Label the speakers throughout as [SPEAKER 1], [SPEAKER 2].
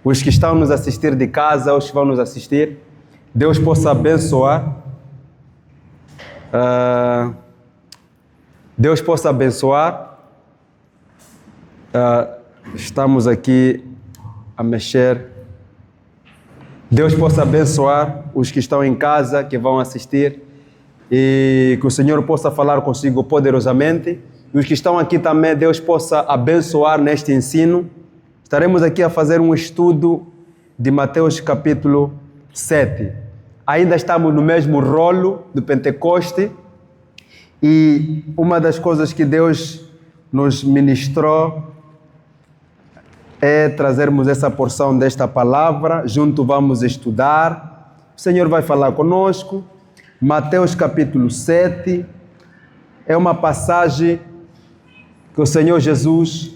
[SPEAKER 1] Os que estão nos assistir de casa, os que vão nos assistir, Deus possa abençoar. Deus possa abençoar. Estamos aqui a mexer. Deus possa abençoar os que estão em casa, que vão assistir, e que o Senhor possa falar consigo poderosamente. E os que estão aqui também, Deus possa abençoar neste ensino. Estaremos aqui a fazer um estudo de Mateus capítulo 7. Ainda estamos no mesmo rolo do Pentecoste, e uma das coisas que Deus nos ministrou é trazermos essa porção desta palavra. Junto vamos estudar. O Senhor vai falar conosco. Mateus capítulo 7 é uma passagem que o Senhor Jesus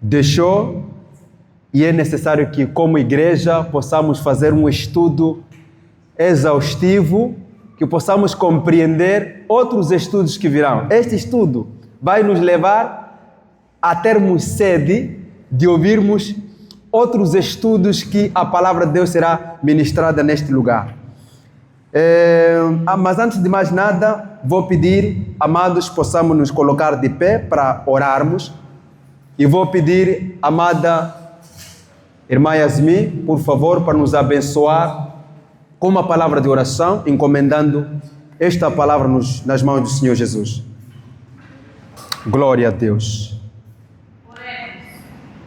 [SPEAKER 1] deixou, e é necessário que, como igreja, possamos fazer um estudo exaustivo, que possamos compreender outros estudos que virão. Este estudo vai nos levar a termos sede de ouvirmos outros estudos que a palavra de Deus será ministrada neste lugar. Mas antes de mais nada, vou pedir, amados, possamos nos colocar de pé para orarmos. E vou pedir, amada irmã Yasmin, por favor, para nos abençoar com uma palavra de oração, encomendando esta palavra nas mãos do Senhor Jesus. Glória a Deus.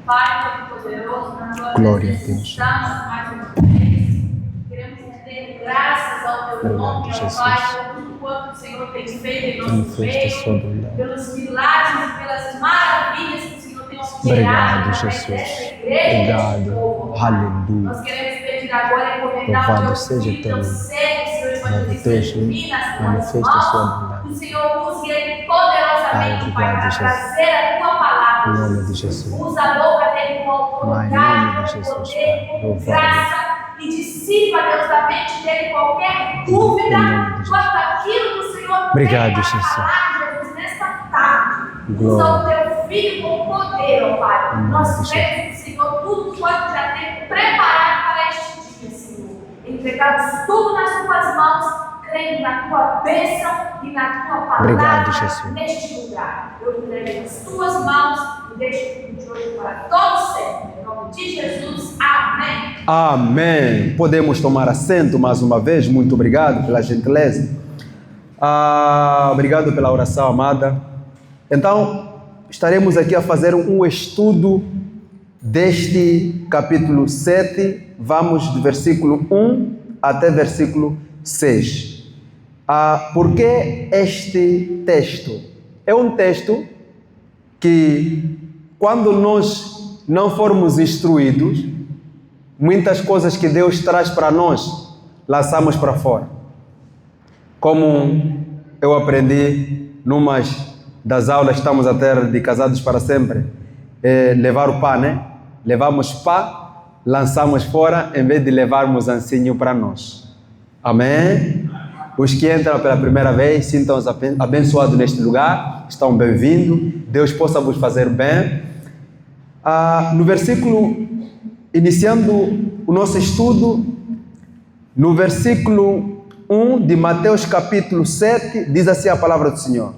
[SPEAKER 2] Pai Todo-Poderoso, na tua
[SPEAKER 1] Glória a
[SPEAKER 2] presença
[SPEAKER 1] Deus.
[SPEAKER 2] estamos mais uma vez. Queremos render graças ao teu nome, ó Pai, por tudo quanto o Senhor tem feito em nosso meio, pelos milagres e pelas maravilhas que o Senhor tem operado através desta igreja.
[SPEAKER 1] Obrigado. Aleluia.
[SPEAKER 2] Nós queremos pedir agora e encomendar o
[SPEAKER 1] Louvado
[SPEAKER 2] teu
[SPEAKER 1] seja
[SPEAKER 2] filho,
[SPEAKER 1] teu
[SPEAKER 2] teu
[SPEAKER 1] nome.
[SPEAKER 2] servo, Senhor evangelista
[SPEAKER 1] Manifeste
[SPEAKER 2] Minas,
[SPEAKER 1] a sua bondade.
[SPEAKER 2] que o Senhor use ele poderosamente, Pai, para
[SPEAKER 1] obrigado, Jesus.
[SPEAKER 2] trazer a tua palavra.
[SPEAKER 1] Em nome de Jesus.
[SPEAKER 2] Usa a boca dele com autoridade,
[SPEAKER 1] Em nome de
[SPEAKER 2] com
[SPEAKER 1] Jesus,
[SPEAKER 2] poder,
[SPEAKER 1] Pai.
[SPEAKER 2] com
[SPEAKER 1] Louvado.
[SPEAKER 2] graça, e dissipa, Deus, da mente dele qualquer dúvida
[SPEAKER 1] Em nome de Jesus.
[SPEAKER 2] quanto àquilo que o Senhor
[SPEAKER 1] Obrigado,
[SPEAKER 2] tem para
[SPEAKER 1] Jesus.
[SPEAKER 2] falar, Jesus, nesta tarde.
[SPEAKER 1] Glória.
[SPEAKER 2] Usa o teu filho com poder, ó Pai.
[SPEAKER 1] Em nome
[SPEAKER 2] Nós
[SPEAKER 1] de
[SPEAKER 2] cremos, Senhor, tudo quanto já tem preparado para este dia, Senhor. Entregamos tudo nas tuas mãos, crendo na tua bênção e na tua palavra.
[SPEAKER 1] Obrigado, Jesus.
[SPEAKER 2] Neste lugar. Eu entrego nas tuas mãos e deixo tudo de hoje para todos sempre. Em nome de Jesus. Amém.
[SPEAKER 1] Amém. Podemos tomar assento mais uma vez. Muito obrigado pela gentileza. Obrigado pela oração, amada. Então, estaremos aqui a fazer um estudo deste capítulo 7. Vamos do versículo 1 até versículo 6. Por que este texto? É um texto que, quando nós não formos instruídos, muitas coisas que Deus traz para nós, lançamos para fora. Como eu aprendi numas das aulas que estamos a ter de Casados para Sempre, levar o pá, né? Levamos pá, lançamos fora, em vez de levarmos ancinho para nós. Amém? Os que entram pela primeira vez, sintam-se abençoados neste lugar, estão bem-vindos, Deus possa vos fazer bem. No versículo, iniciando o nosso estudo, no versículo 1 de Mateus capítulo 7, diz assim a palavra do Senhor: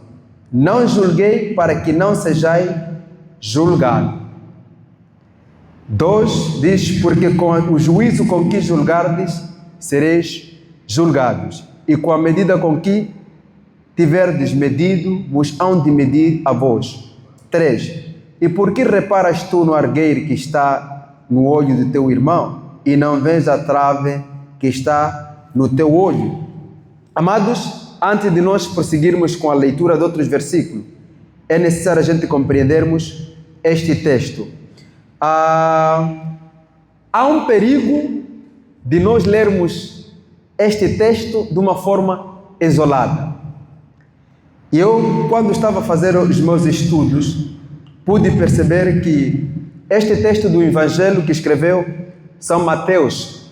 [SPEAKER 1] não julguei para que não sejais julgados. 2 diz: porque com o juízo com que julgardes, sereis julgados, e com a medida com que tiverdes medido, vos hão de medir a vós. 3. E por que reparas tu no argueiro que está no olho de teu irmão, e não vês a trave que está no teu olho? Amados, antes de nós prosseguirmos com a leitura de outros versículos, é necessário a gente compreendermos este texto. Há um perigo de nós lermos este texto de uma forma isolada. E eu, quando estava a fazer os meus estudos, pude perceber que este texto do Evangelho que escreveu São Mateus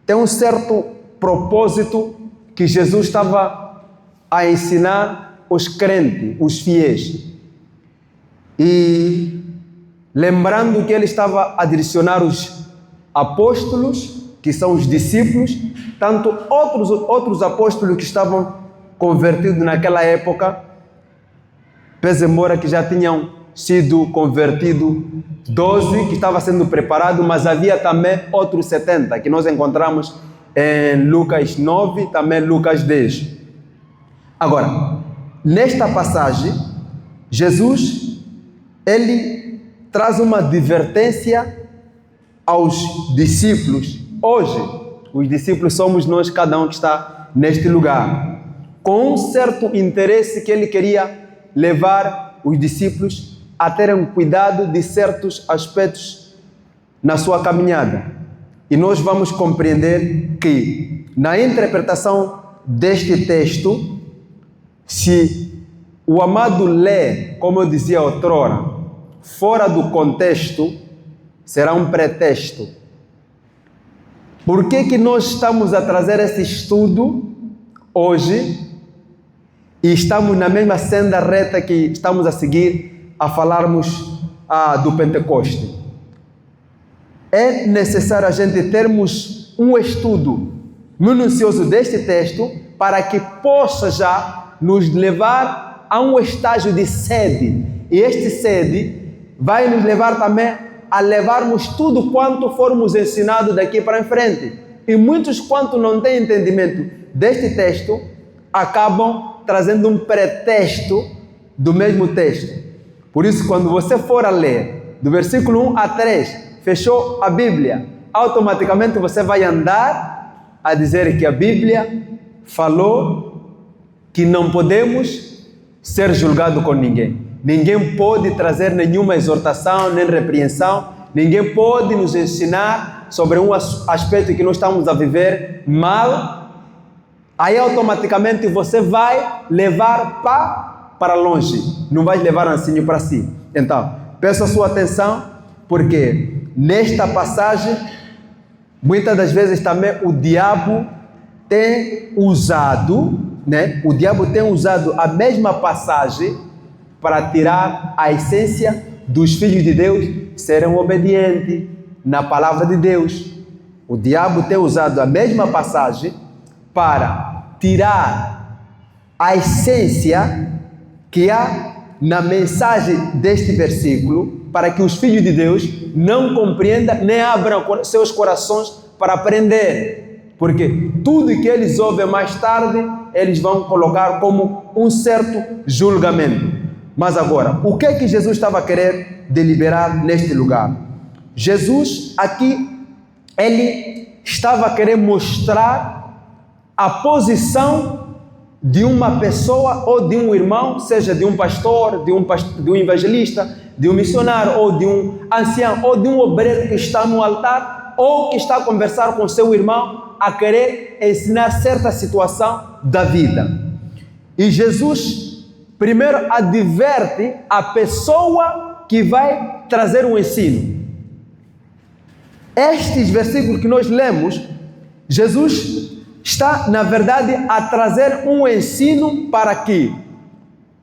[SPEAKER 1] tem um certo propósito que Jesus estava a ensinar os crentes, os fiéis. E lembrando que ele estava a direcionar os apóstolos, que são os discípulos, tanto outros apóstolos que estavam convertidos naquela época, pese embora que já tinham sido convertidos 12, que estava sendo preparado, mas havia também outros 70, que nós encontramos em Lucas 9, também Lucas 10. Agora, nesta passagem, Jesus, ele traz uma advertência aos discípulos. Hoje, os discípulos somos nós, cada um que está neste lugar, com um certo interesse que ele queria levar os discípulos a terem cuidado de certos aspectos na sua caminhada. E nós vamos compreender que, na interpretação deste texto, se o amado lê, como eu dizia outrora, fora do contexto, será um pretexto. Por que nós estamos a trazer esse estudo hoje e estamos na mesma senda reta que estamos a seguir a falarmos do Pentecoste? É necessário a gente termos um estudo minucioso deste texto para que possa já nos levar a um estágio de sede. E este sede vai nos levar também a levarmos tudo quanto formos ensinados daqui para em frente. E muitos quanto não têm entendimento deste texto, acabam trazendo um pretexto do mesmo texto. Por isso, quando você for a ler, do versículo 1 a 3, fechou a Bíblia, automaticamente você vai andar a dizer que a Bíblia falou que não podemos ser julgados com ninguém. Ninguém pode trazer nenhuma exortação, nem repreensão. Ninguém pode nos ensinar sobre um aspecto que nós estamos a viver mal. Aí automaticamente você vai levar para longe. Não vai levar ancinho para si. Então, peço a sua atenção, porque nesta passagem, muitas das vezes também o diabo tem usado, O diabo tem usado a mesma passagem para tirar a essência dos filhos de Deus serem obedientes na palavra de Deus. O diabo tem usado a mesma passagem para tirar a essência que há na mensagem deste versículo, para que os filhos de Deus não compreendam nem abram seus corações para aprender. Porque tudo que eles ouvem mais tarde, eles vão colocar como um certo julgamento. Mas agora, o que é que Jesus estava a querer deliberar neste lugar? Jesus aqui, ele estava a querer mostrar a posição de uma pessoa ou de um irmão, seja de um pastor, de um evangelista, de um missionário, ou de um ancião, ou de um obreiro que está no altar, ou que está a conversar com seu irmão, a querer ensinar certa situação da vida. E Jesus primeiro adverte a pessoa que vai trazer um ensino. Estes versículos que nós lemos, Jesus está, na verdade, a trazer um ensino para que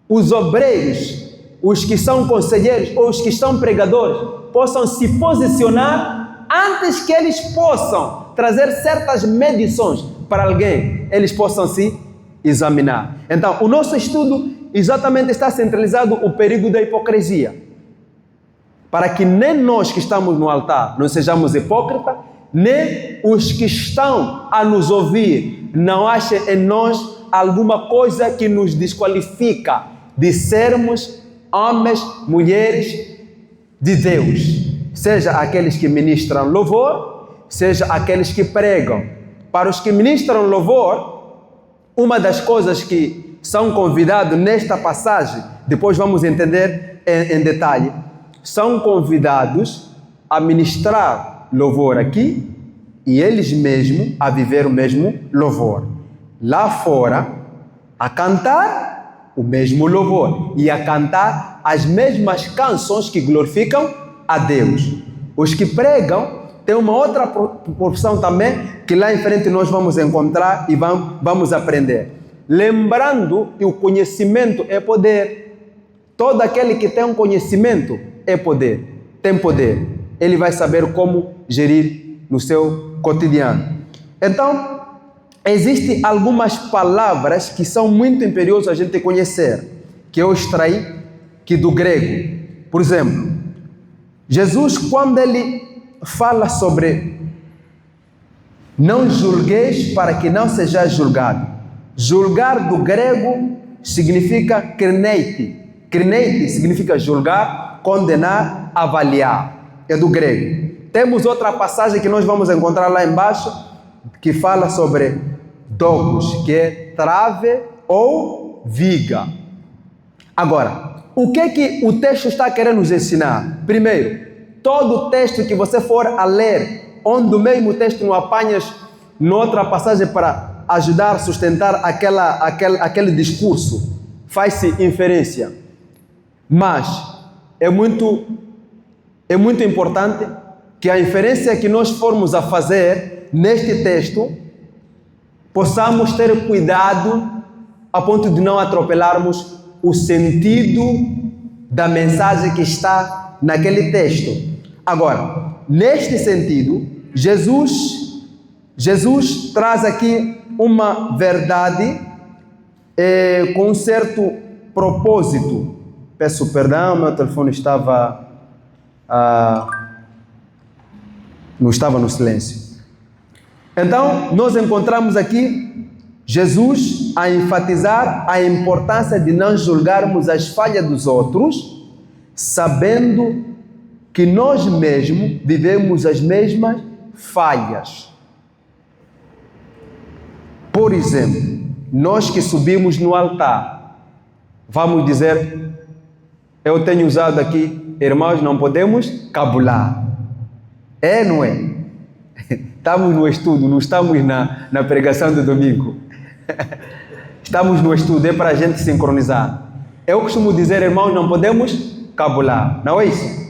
[SPEAKER 1] os obreiros, os que são conselheiros ou os que são pregadores, possam se posicionar antes que eles possam trazer certas medições para alguém, eles possam se examinar. Então, o nosso estudo exatamente está centralizado o perigo da hipocrisia, para que nem nós que estamos no altar não sejamos hipócritas, nem os que estão a nos ouvir não achem em nós alguma coisa que nos desqualifica de sermos homens, mulheres de Deus, seja aqueles que ministram louvor, seja aqueles que pregam. Para os que ministram louvor, uma das coisas que são convidados nesta passagem, depois vamos entender em detalhe, são convidados a ministrar louvor aqui e eles mesmos a viver o mesmo louvor. Lá fora, a cantar o mesmo louvor e a cantar as mesmas canções que glorificam a Deus. Os que pregam têm uma outra proporção também que lá em frente nós vamos encontrar e vamos aprender. Lembrando que o conhecimento é poder. Todo aquele que tem um conhecimento é poder. tem poder. Ele vai saber como gerir no seu cotidiano. Então, existem algumas palavras que são muito imperiosas a gente conhecer, que eu extraí aqui do grego. Por exemplo, Jesus, quando ele fala sobre não julgueis para que não sejais julgado. Julgar do grego significa krineite. Krineite significa julgar, condenar, avaliar. É do grego. Temos outra passagem que nós vamos encontrar lá embaixo, que fala sobre dogos, que é trave ou viga. Agora, o que o texto está querendo nos ensinar? Primeiro, todo texto que você for a ler, onde o mesmo texto não apanhas noutra passagem para ajudar a sustentar aquele discurso, faz-se inferência. Mas é muito importante que a inferência que nós formos a fazer neste texto, possamos ter cuidado a ponto de não atropelarmos o sentido da mensagem que está naquele texto. Agora, neste sentido, Jesus traz aqui uma verdade com um certo propósito. Peço perdão, meu telefone não estava no silêncio. Então, nós encontramos aqui Jesus a enfatizar a importância de não julgarmos as falhas dos outros, sabendo que nós mesmos vivemos as mesmas falhas. Por exemplo, nós que subimos no altar, vamos dizer, eu tenho usado aqui, irmãos, não podemos cabular. É, não é? Estamos no estudo, não estamos na pregação do domingo. Estamos no estudo, é para a gente sincronizar. Eu costumo dizer, irmãos, não podemos cabular. Não é isso?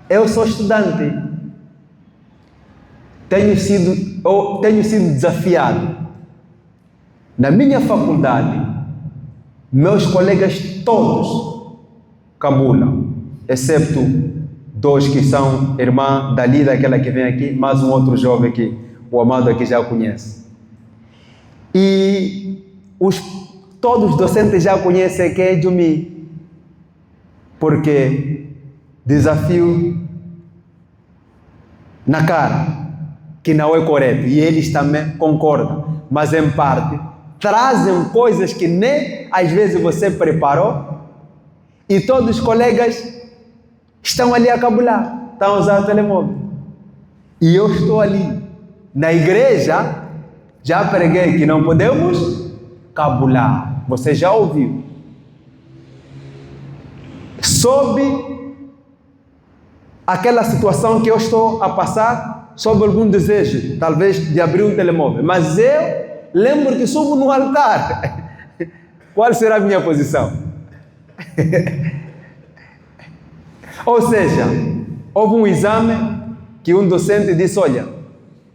[SPEAKER 1] Eu sou estudante. Tenho sido desafiado. Na minha faculdade, meus colegas todos cabulam, excepto 2 que são irmã dali, daquela que vem aqui, mais um outro jovem que o amado aqui já conhece. E todos os docentes já conhecem quem é Jumi, porque desafio na cara, que não é correto, e eles também concordam, mas em parte trazem coisas que nem às vezes você preparou, e todos os colegas estão ali a cabular, estão a usar o telemóvel. E eu estou ali. Na igreja, já preguei que não podemos cabular. Você já ouviu? Sob aquela situação que eu estou a passar, sob algum desejo, talvez de abrir um telemóvel. Mas eu lembro que subo no altar. Qual será a minha posição? Ou seja, houve um exame que um docente disse, olha,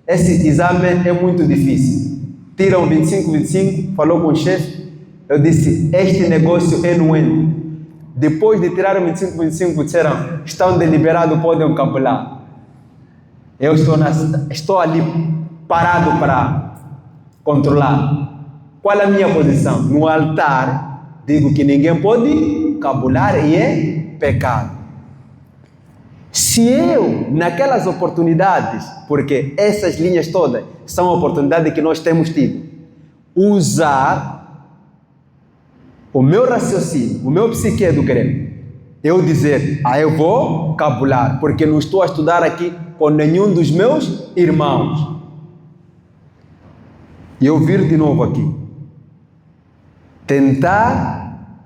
[SPEAKER 1] esse exame é muito difícil. Tiram 25, falou com o chefe, eu disse, este negócio é nuente. Depois de tirar 25, disseram, estão deliberados, podem cabular. Eu estou ali parado para controlar. Qual é a minha posição? No altar, digo que ninguém pode cabular e é pecado. Se eu, naquelas oportunidades, porque essas linhas todas são oportunidades que nós temos tido, usar o meu raciocínio, o meu psique do grego, eu dizer, eu vou cabular, porque não estou a estudar aqui com nenhum dos meus irmãos. E eu vir de novo aqui, tentar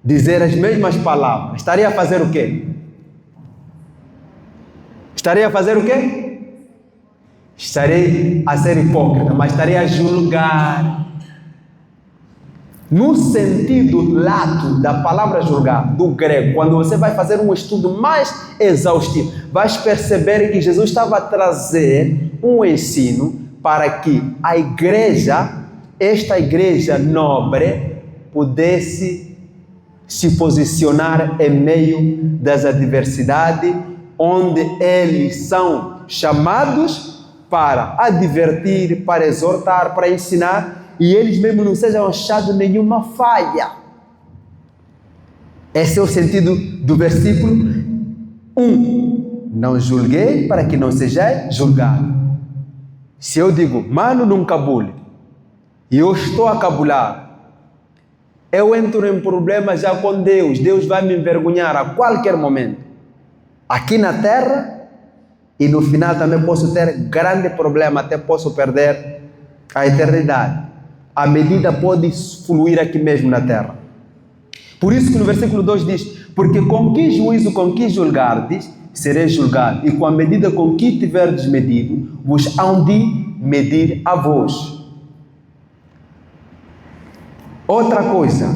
[SPEAKER 1] dizer as mesmas palavras, estaria a fazer o quê? Estarei a fazer o quê? Estarei a ser hipócrita, mas estarei a julgar. No sentido lato da palavra julgar, do grego, quando você vai fazer um estudo mais exaustivo, vais perceber que Jesus estava a trazer um ensino para que a igreja, esta igreja nobre, pudesse se posicionar em meio das adversidades, onde eles são chamados para advertir, para exortar, para ensinar, e eles mesmo não sejam achados nenhuma falha. Esse é o sentido do versículo 1. Não julguei para que não sejais julgado. Se eu digo, mano, não cabule, e eu estou a cabular, eu entro em problema já com Deus. Deus vai me envergonhar a qualquer momento. Aqui na terra, e no final também posso ter grande problema, até posso perder a eternidade. A medida pode fluir aqui mesmo na terra. Por isso que no versículo 2 diz, porque com que juízo com que julgardes, sereis julgado, e com a medida com que tiverdes medido, vos hão de medir a vós. Outra coisa,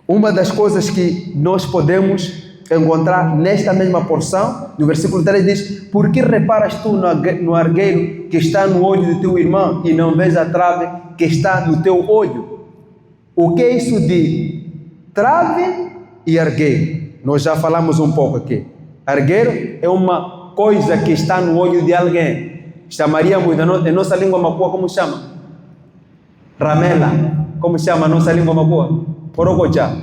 [SPEAKER 1] uma das coisas que nós podemos encontrar nesta mesma porção, no versículo 3 diz, por que reparas tu no argueiro que está no olho do teu irmão e não vês a trave que está no teu olho? O que é isso de trave e argueiro? Nós já falamos um pouco aqui. Argueiro é uma coisa que está no olho de alguém. Chamaríamos em nossa língua macua, como chama? Ramela. Como chama a nossa língua macua? Porocochá.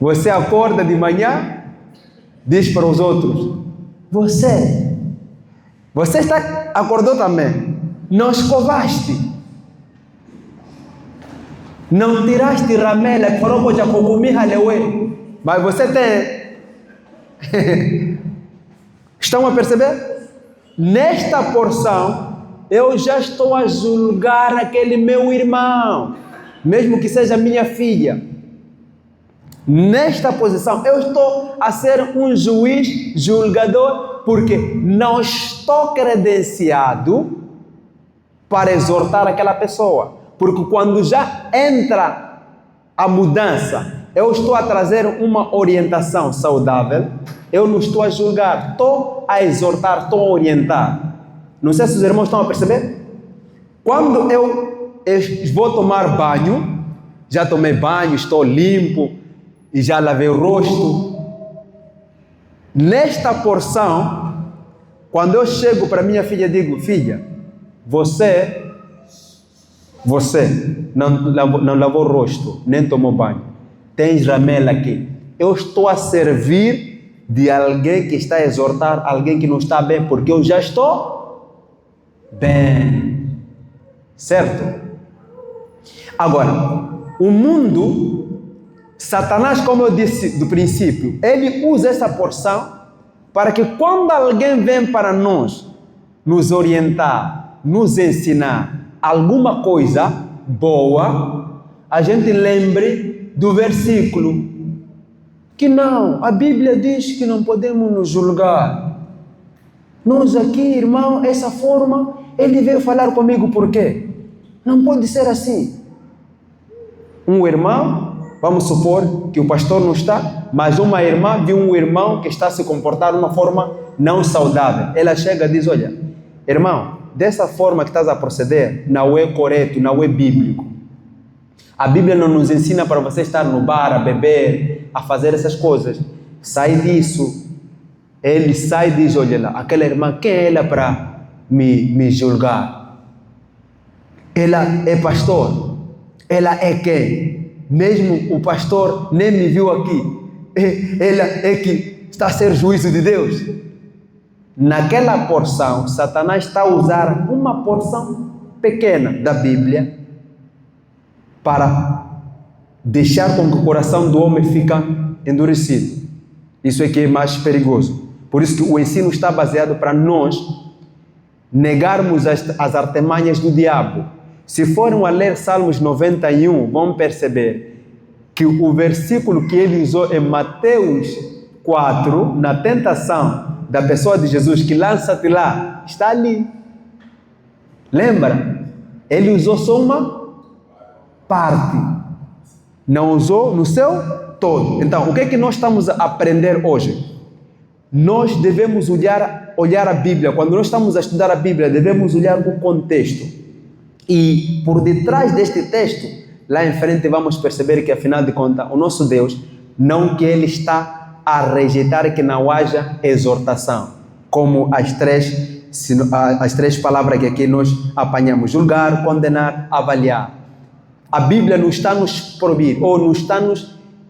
[SPEAKER 1] Você acorda de manhã, diz para os outros, você acordou também, não escovaste, não tiraste ramela, porocochá, cocumiha lewe, mas você tem. Estão a perceber? Nesta porção, eu já estou a julgar aquele meu irmão, mesmo que seja minha filha. Nesta posição, eu estou a ser um juiz julgador, porque não estou credenciado para exortar aquela pessoa. Porque quando já entra a mudança, eu estou a trazer uma orientação saudável, eu não estou a julgar, estou a exortar, estou a orientar. Não sei se os irmãos estão a perceber. Quando eu vou tomar banho, já tomei banho, estou limpo e já lavei o rosto. Nesta porção, quando eu chego para minha filha, digo, filha, você não lavou o rosto, nem tomou banho. Tens ramela aqui. Eu estou a servir de alguém que está a exortar alguém que não está bem, porque eu já estou bem, certo? Agora, o mundo, Satanás, como eu disse do princípio, ele usa essa porção para que quando alguém vem para nós nos orientar, nos ensinar alguma coisa boa, a gente lembre do versículo que não, a Bíblia diz que não podemos nos julgar. Nós aqui, irmão, essa forma, ele veio falar comigo por quê? Não pode ser assim. Um irmão, vamos supor que o pastor não está, mas uma irmã viu um irmão que está a se comportar de uma forma não saudável. Ela chega e diz, olha, irmão, dessa forma que estás a proceder, não é correto, não é bíblico. A Bíblia não nos ensina para você estar no bar, a beber, a fazer essas coisas. Sai disso. Ele sai e diz, olha lá, aquela irmã, quem é ela para me julgar? Ela é pastor. Ela é quem? Mesmo o pastor nem me viu aqui. Ela é que está a ser juízo de Deus. Naquela porção, Satanás está a usar uma porção pequena da Bíblia para deixar com que o coração do homem fique endurecido. Isso é que é mais perigoso. Por isso que o ensino está baseado para nós negarmos as artimanhas do diabo. Se forem a ler Salmos 91, vão perceber que o versículo que ele usou em Mateus 4, na tentação da pessoa de Jesus, que lança-te lá, está ali. Lembra? Ele usou só uma parte, não usou no seu todo. Então, o que é que nós estamos a aprender hoje? Nós devemos olhar a Bíblia. Quando nós estamos a estudar a Bíblia, devemos olhar o contexto. E por detrás deste texto, lá em frente vamos perceber que, afinal de contas, o nosso Deus, não que Ele está a rejeitar que não haja exortação, como as três palavras que aqui nós apanhamos: julgar, condenar, avaliar. A Bíblia não está a nos proibir, ou não está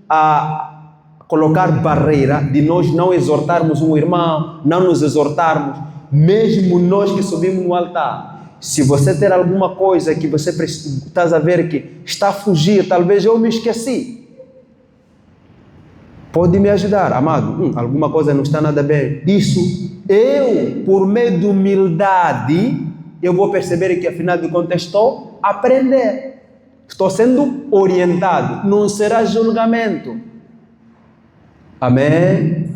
[SPEAKER 1] a colocar barreira de nós não exortarmos um irmão, não nos exortarmos, mesmo nós que subimos no altar. Se você ter alguma coisa que você está a ver que está a fugir, talvez eu me esqueci, pode me ajudar, amado. Alguma coisa não está nada bem. Isso, eu, por meio de humildade, eu vou perceber que, afinal de contas, estou a aprender. Estou sendo orientado. Não será julgamento. Amém?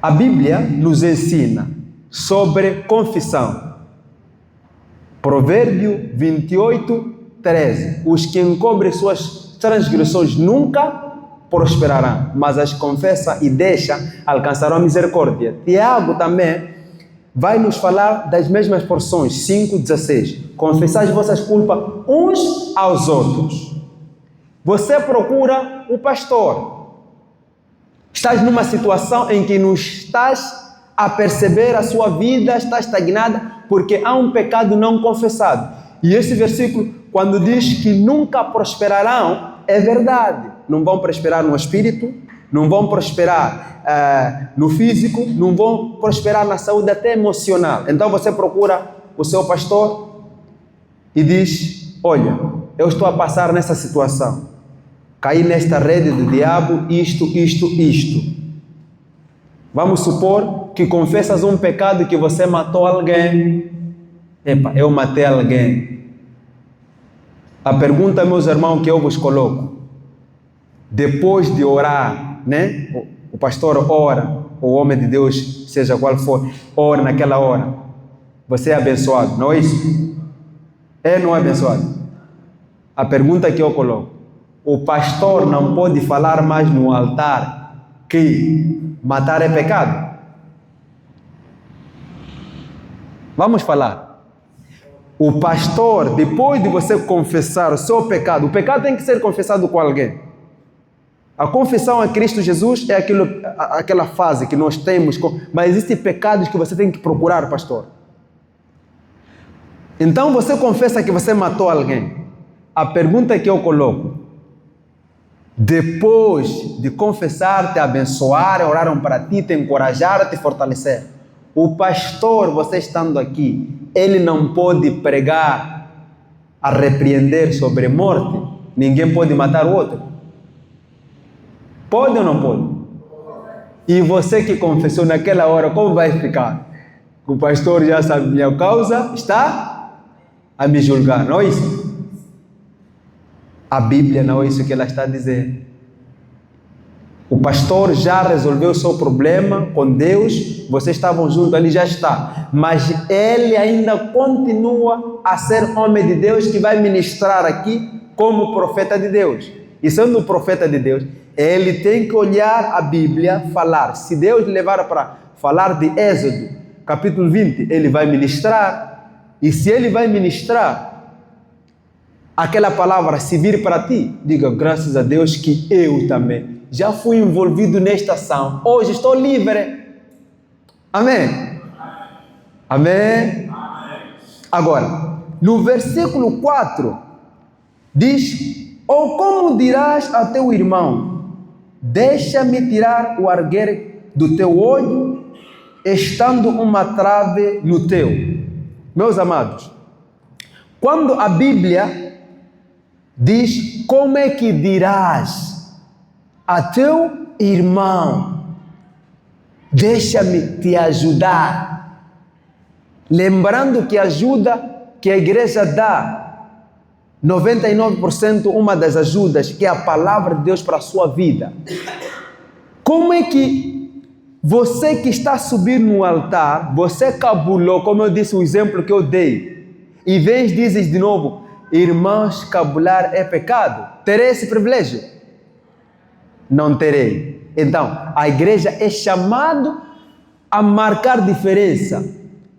[SPEAKER 1] A Bíblia nos ensina sobre confissão. Provérbio 28, 13. Os que encobrem suas transgressões nunca prosperarão, mas as confessa e deixa alcançarão a misericórdia. Tiago também vai nos falar das mesmas porções, 5,16. Confessai as vossas culpas uns aos outros. Você procura o pastor. Estás numa situação em que não estás a perceber a sua vida, está estagnada, porque há um pecado não confessado. E esse versículo, quando diz que nunca prosperarão, é verdade. Não vão prosperar no espírito, não vão prosperar no físico, não vão prosperar na saúde até emocional. Então você procura o seu pastor e diz: olha, eu estou a passar nessa situação. Caí nesta rede do diabo, isto. Vamos supor que confessas um pecado que você matou alguém. Eu matei alguém. A pergunta, meus irmãos, que eu vos coloco: depois de orar, né? O pastor ora, o homem de Deus, seja qual for, ora naquela hora. Você é abençoado, não é isso? É ou não é abençoado? A pergunta que eu coloco: o pastor não pode falar mais no altar que matar é pecado? Vamos falar. O pastor, depois de você confessar o seu pecado, o pecado tem que ser confessado com alguém. A confissão a Cristo Jesus é aquela fase que nós temos, mas existem pecados que você tem que procurar, pastor. Então você confessa que você matou alguém. A pergunta que eu coloco: depois de confessar, te abençoar, oraram para ti, te encorajar, te fortalecer, o pastor, você estando aqui, ele não pode pregar a repreender sobre morte? Ninguém pode matar o outro? Pode ou não pode? E você que confessou naquela hora, como vai ficar? O pastor já sabe minha causa, está a me julgar, não é isso? A Bíblia não é isso que ela está a dizer. O pastor já resolveu o seu problema com Deus, vocês estavam juntos, ele já está. Mas ele ainda continua a ser homem de Deus que vai ministrar aqui como profeta de Deus. E sendo profeta de Deus, ele tem que olhar a Bíblia, falar. Se Deus levar para falar de Êxodo, capítulo 20, ele vai ministrar. E se ele vai ministrar, aquela palavra se vir para ti, diga: graças a Deus que eu também já fui envolvido nesta ação. Hoje estou livre. Amém? Amém? Agora, no versículo 4, diz: ou como dirás a teu irmão, deixa-me tirar o argueiro do teu olho, estando uma trave no teu. Meus amados, quando a Bíblia diz: como é que dirás a teu irmão, deixa-me te ajudar, lembrando que a ajuda que a igreja dá, 99% uma das ajudas, que é a palavra de Deus para a sua vida. Como é que você que está a subir no altar, você cabulou, como eu disse o exemplo que eu dei, e vez dizes de novo: irmãos, cabular é pecado? Terei esse privilégio? Não terei. Então, a igreja é chamada a marcar diferença.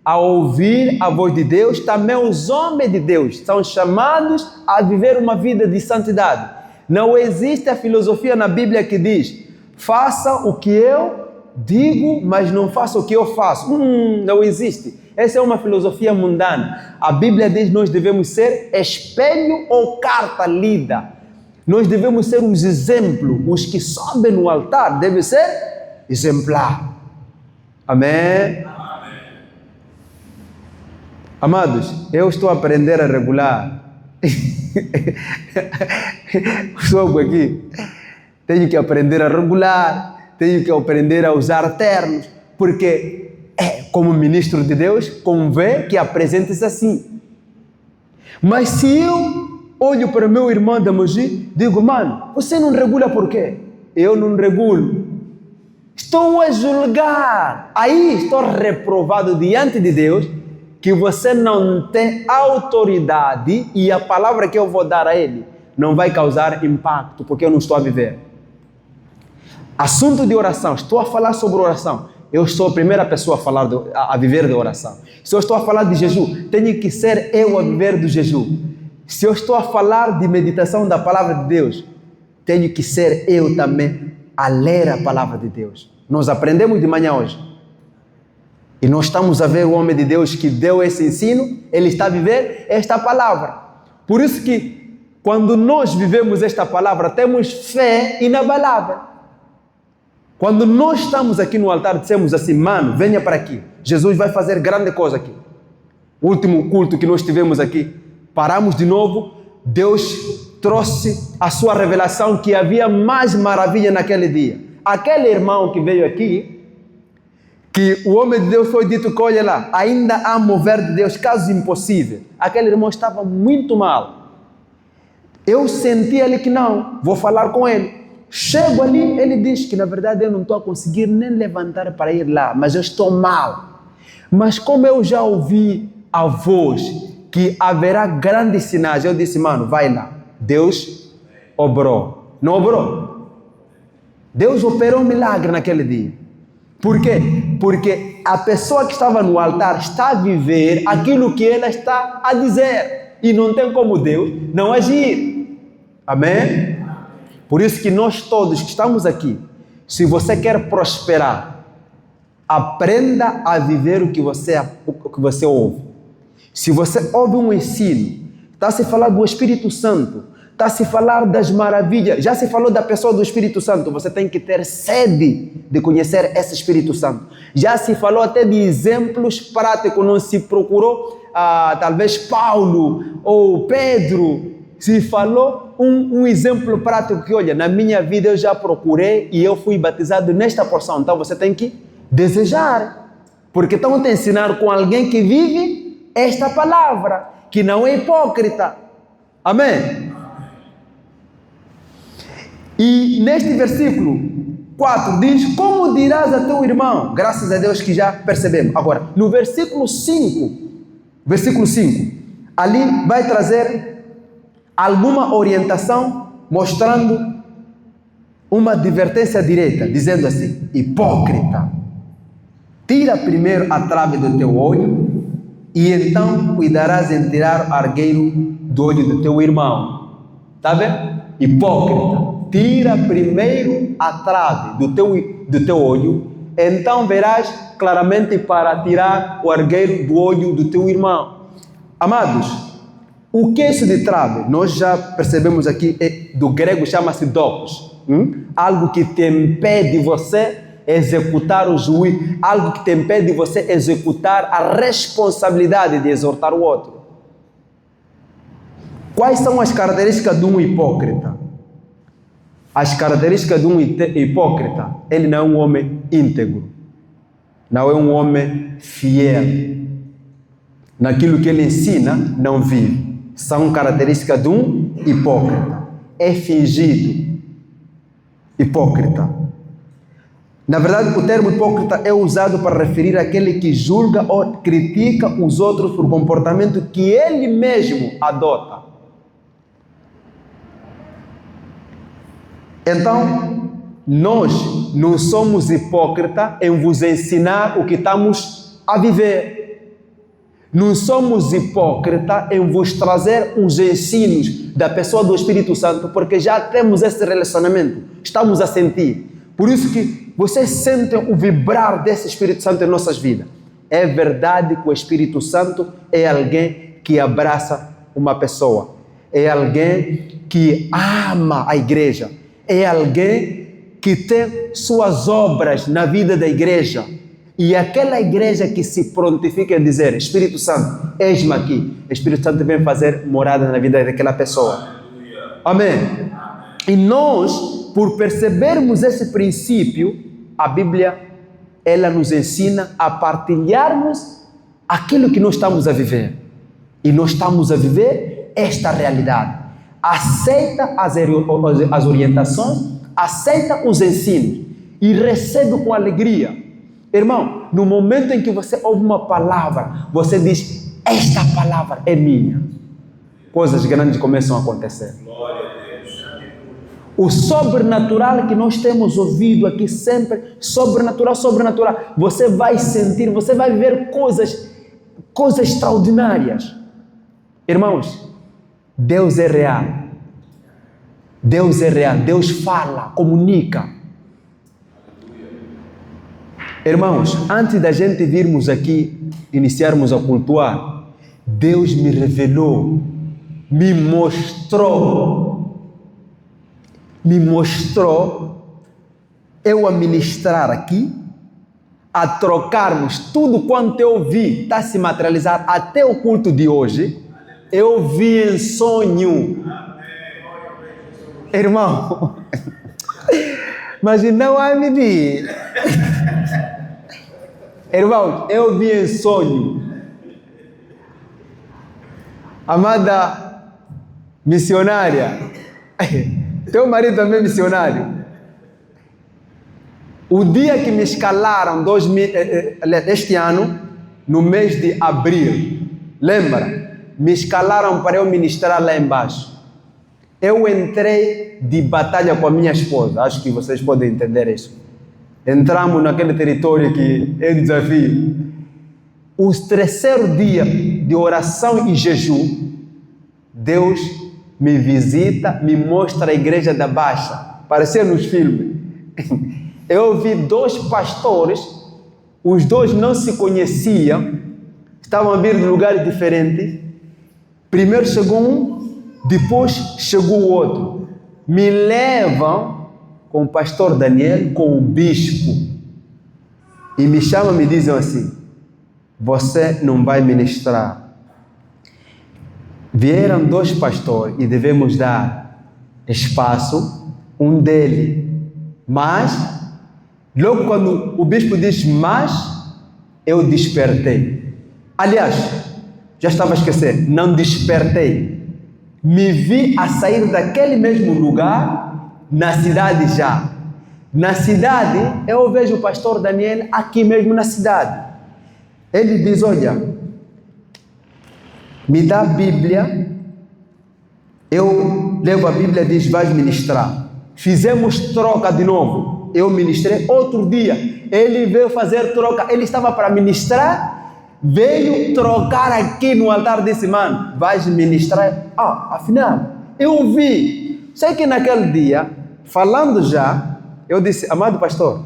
[SPEAKER 1] a ouvir a voz de Deus, também os homens de Deus são chamados a viver uma vida de santidade. Não existe a filosofia na Bíblia que diz: faça o que eu digo, mas não faça o que eu faço. Não existe. Essa é uma filosofia mundana. A Bíblia diz que nós devemos ser espelho ou carta lida. Nós devemos ser os exemplos. Os que sobem no altar devem ser exemplar. Amém? Amados, eu estou a aprender a regular. Sou aqui. Tenho que aprender a regular, tenho que aprender a usar termos, porque como ministro de Deus, convém que apresente-se assim. Mas se eu olho para o meu irmão da Mogi, digo: mano, você não regula por quê? Eu não regulo. Estou a julgar. Aí estou reprovado diante de Deus, que você não tem autoridade e a palavra que eu vou dar a ele não vai causar impacto, porque eu não estou a viver. Assunto de oração, estou a falar sobre oração. Eu sou a primeira pessoa a falar a viver de oração. Se eu estou a falar de jejum, tenho que ser eu a viver do jejum. Se eu estou a falar de meditação da palavra de Deus, tenho que ser eu também a ler a palavra de Deus. Nós aprendemos de manhã hoje. E nós estamos a ver o homem de Deus que deu esse ensino, ele está a viver esta palavra. Por isso que quando nós vivemos esta palavra, temos fé inabalável. Quando nós estamos aqui no altar, dissemos assim: mano, venha para aqui. Jesus vai fazer grande coisa aqui. O último culto que nós tivemos aqui, paramos de novo, Deus trouxe a sua revelação que havia mais maravilha naquele dia. Aquele irmão que veio aqui, que o homem de Deus foi dito que, olha lá, ainda há mover de Deus, casos impossíveis. Aquele irmão estava muito mal. Eu senti ali que não, vou falar com ele. Chego ali, ele diz que na verdade eu não estou a conseguir nem levantar para ir lá, mas eu estou mal. Mas como eu já ouvi a voz que haverá grandes sinais, eu disse: mano, vai lá. Deus obrou. Não obrou? Deus operou um milagre naquele dia. Por quê? Porque a pessoa que estava no altar está a viver aquilo que ela está a dizer. E não tem como Deus não agir. Amém? Por isso que nós todos que estamos aqui, se você quer prosperar, aprenda a viver o que você ouve. Se você ouve um ensino, está a se falar do Espírito Santo, está a se falar das maravilhas, já se falou da pessoa do Espírito Santo, você tem que ter sede de conhecer esse Espírito Santo. Já se falou até de exemplos práticos, não se procurou talvez Paulo ou Pedro, se falou um exemplo prático que, olha, na minha vida eu já procurei e eu fui batizado nesta porção. Então você tem que desejar, porque estão te ensinar com alguém que vive esta palavra, que não é hipócrita. Amém? E neste versículo 4 diz: como dirás a teu irmão? Graças a Deus que já percebemos. Agora, no versículo 5, ali vai trazer alguma orientação, mostrando uma advertência direta, dizendo assim: hipócrita, tira primeiro a trave do teu olho, e então cuidarás em tirar o argueiro do olho do teu irmão. Está vendo? Hipócrita, tira primeiro a trave do teu olho, então verás claramente para tirar o argueiro do olho do teu irmão. Amados, o que é isso de trave? Nós já percebemos aqui, do grego chama-se dokos. Algo que te impede você executar o juízo, algo que te impede você executar a responsabilidade de exortar o outro. Quais são as características de um hipócrita? As características de um hipócrita: ele não é um homem íntegro, não é um homem fiel. Naquilo que ele ensina, não vive. São características de um hipócrita. É fingido. Hipócrita. Na verdade, o termo hipócrita é usado para referir àquele que julga ou critica os outros por comportamento que ele mesmo adota. Então, nós não somos hipócritas em vos ensinar o que estamos a viver. Não somos hipócritas em vos trazer os ensinos da pessoa do Espírito Santo, porque já temos esse relacionamento, estamos a sentir. Por isso que vocês sentem o vibrar desse Espírito Santo em nossas vidas. É verdade que o Espírito Santo é alguém que abraça uma pessoa, é alguém que ama a igreja, é alguém que tem suas obras na vida da igreja. E aquela igreja que se prontifica a dizer: Espírito Santo, eis-me aqui. O Espírito Santo vem fazer morada na vida daquela pessoa. Amém. E nós, por percebermos esse princípio, a Bíblia, ela nos ensina a partilharmos aquilo que nós estamos a viver. E nós estamos a viver esta realidade. Aceita as orientações, aceita os ensinos e recebe com alegria. Irmão, no momento em que você ouve uma palavra, você diz: esta palavra é minha. Coisas grandes começam a acontecer. O sobrenatural que nós temos ouvido aqui sempre, sobrenatural. Você vai sentir, você vai viver coisas extraordinárias. Irmãos, Deus é real. Deus é real. Deus fala, comunica. Irmãos, antes da gente virmos aqui, iniciarmos a cultuar, Deus me revelou, me mostrou eu a ministrar aqui, a trocarmos tudo quanto eu vi, está a se materializar até o culto de hoje. Eu vi em sonho. Irmão, mas não há medir. Irmão, eu vi em sonho. Amada missionária, teu marido também é missionário. O dia que me escalaram, este ano, no mês de abril, lembra? Me escalaram para eu ministrar lá embaixo. Eu entrei de batalha com a minha esposa, acho que vocês podem entender isso. Entramos naquele território que é desafio. O terceiro dia de oração e jejum, Deus me visita, me mostra a igreja da Baixa. Parecia nos filmes. Eu vi 2 pastores, os 2 não se conheciam, estavam a vir de lugares diferentes. Primeiro chegou um, depois chegou o outro. Me levam com o pastor Daniel, com o bispo, e me chamam e me dizem assim: você não vai ministrar. Vieram 2 pastores e devemos dar espaço, um deles, mas logo quando o bispo diz mas, eu despertei. Aliás, já estava a esquecer, não despertei. Me vi a sair daquele mesmo lugar, na cidade já. Na cidade, eu vejo o pastor Daniel aqui mesmo na cidade. Ele diz: olha, me dá a Bíblia. Eu levo a Bíblia e diz: vais ministrar. Fizemos troca de novo. Eu ministrei outro dia. Ele veio fazer troca. Ele estava para ministrar, veio trocar aqui no altar. Disse: mano, vais ministrar. Afinal, eu vi. Sei que naquele dia, falando já, eu disse: amado pastor,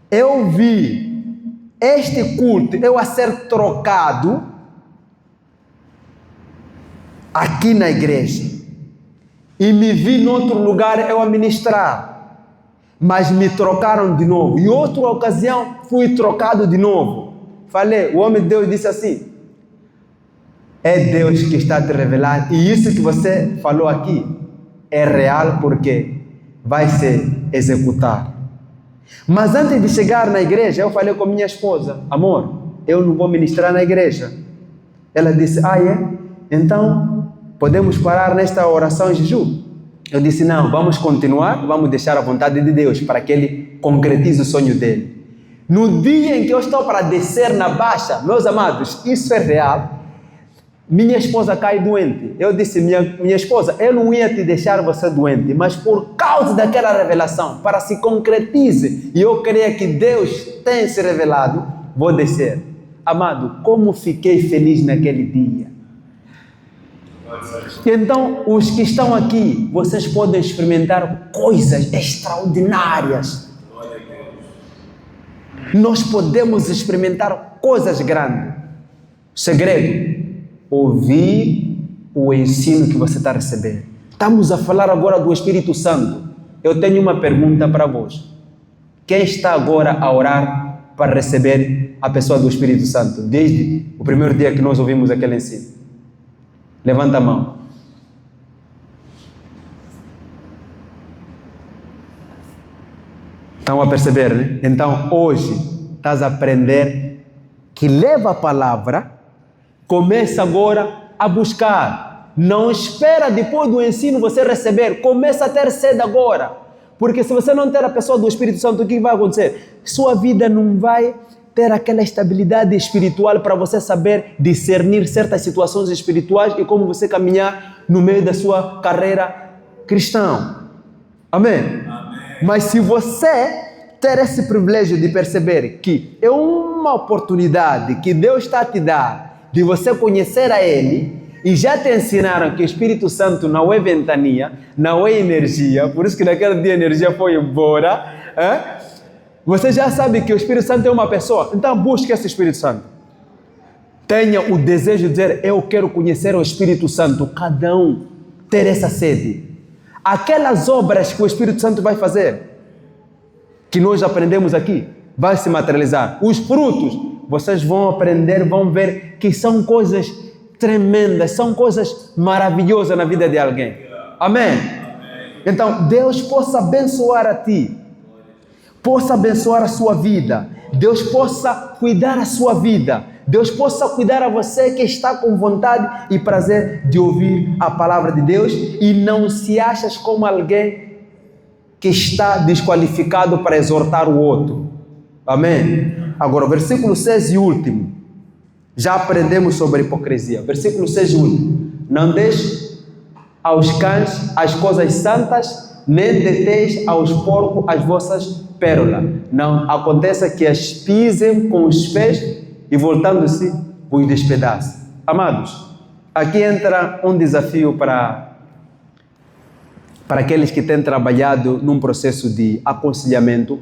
[SPEAKER 1] eu vi este culto, eu a ser trocado aqui na igreja. E me vi em outro lugar, eu a ministrar. Mas me trocaram de novo. E outra ocasião, fui trocado de novo. Falei, o homem de Deus disse assim: é Deus que está te revelando. E isso que você falou aqui é real, porque vai se executar. Mas antes de chegar na igreja, eu falei com minha esposa: amor, eu não vou ministrar na igreja. Ela disse: é? Então podemos parar nesta oração e jejum? Eu disse: não, vamos continuar, vamos deixar a vontade de Deus para que Ele concretize o sonho dele. No dia em que eu estou para descer na Baixa, meus amados, isso é real. Minha esposa cai doente. Eu disse: minha esposa, eu não ia te deixar você doente, mas por causa daquela revelação, para se concretize, e eu creio que Deus tem se revelado, vou descer. Amado, como fiquei feliz naquele dia. Então, os que estão aqui, vocês podem experimentar coisas extraordinárias. Nós podemos experimentar coisas grandes. Segredo, ouvir o ensino que você está recebendo. Estamos a falar agora do Espírito Santo. Eu tenho uma pergunta para vós. Quem está agora a orar para receber a pessoa do Espírito Santo? Desde o primeiro dia que nós ouvimos aquele ensino. Levanta a mão. Estão a perceber, né? Então, hoje, estás a aprender que leva a palavra, começa agora a buscar. Não espera depois do ensino você receber. Começa a ter sede agora. Porque se você não ter a pessoa do Espírito Santo, o que vai acontecer? Sua vida não vai ter aquela estabilidade espiritual para você saber discernir certas situações espirituais e como você caminhar no meio da sua carreira cristã. Amém? Amém. Mas se você ter esse privilégio de perceber que é uma oportunidade que Deus está a te dar de você conhecer a Ele, e já te ensinaram que o Espírito Santo não é ventania, não é energia, por isso que naquele dia a energia foi embora. Você já sabe que o Espírito Santo é uma pessoa, então busque esse Espírito Santo. Tenha o desejo de dizer, eu quero conhecer o Espírito Santo, cada um ter essa sede. Aquelas obras que o Espírito Santo vai fazer, que nós aprendemos aqui, vai se materializar. Os frutos, vocês vão aprender, vão ver que são coisas tremendas, são coisas maravilhosas na vida de alguém. Amém? Então, Deus possa abençoar a ti, possa abençoar a sua vida, Deus possa cuidar a sua vida, Deus possa cuidar a você que está com vontade e prazer de ouvir a palavra de Deus e não se achas como alguém que está desqualificado para exortar o outro. Amém? Agora, o versículo 6 e último. Já aprendemos sobre a hipocrisia. Versículo 6 e último. Não deixe aos cães as coisas santas, nem deteis aos porcos as vossas pérolas. Não aconteça que as pisem com os pés e voltando-se os despedacem. Amados, aqui entra um desafio para aqueles que têm trabalhado num processo de aconselhamento.